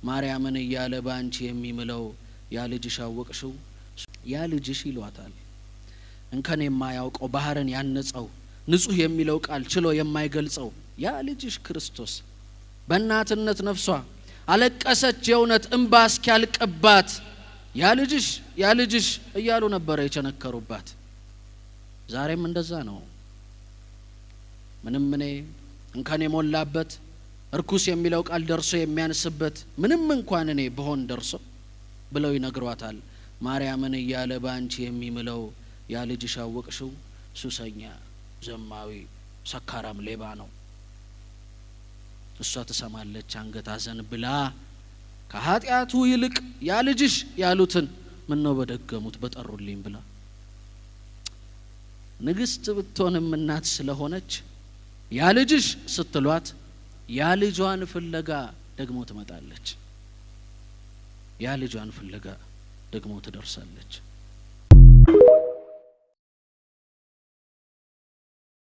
ማርያምን እያለ ባንቺ የሚምለው ያ ልጅሽ አወቅሽው ያ ልጅሽ ይሏታል እንከን የማያውቀው ባህርን ያነጸው ንጹህ የሚለው ቃል ችሎ የማይገልጸው ያ ልጅሽ ክርስቶስ በእናትነት ነፍሷ አለቀሰች የእውነት እንባ እስኪያልቅባት ያ ልጅሽ እያሉ ነበር የቸነከሩባት ዛሬም እንደዛ ነው ምንም እኔ እንከን የሞላበት እርኩስ የሚለው ቃል ደርሶ የሚያንስበት ምንም እንኳን እኔ በሆን ደርሶ ብለው ይነግሯታል ማርያምን እያለ ባንቺ የሚምለው ያ ልጅሽ አወቅሽው ሱሰኛ ዘማዊ ሰካራም ሌባ ነው እሷ ተሰማለች አንገት አዘን ብላ ከኃጢያቱ ይልቅ ያ ልጅሽ ያሉትን ምን ነው በደገሙት በጠሩልኝ ብላ ንግስት ብትሆንም እናት ስለሆነች ያ ልጅሽ ስትሏት ያ ልጇን ፍለጋ ደግሞ ትመጣለች ያ ልጇን ፍለጋ ደግሞ ትደርሳለች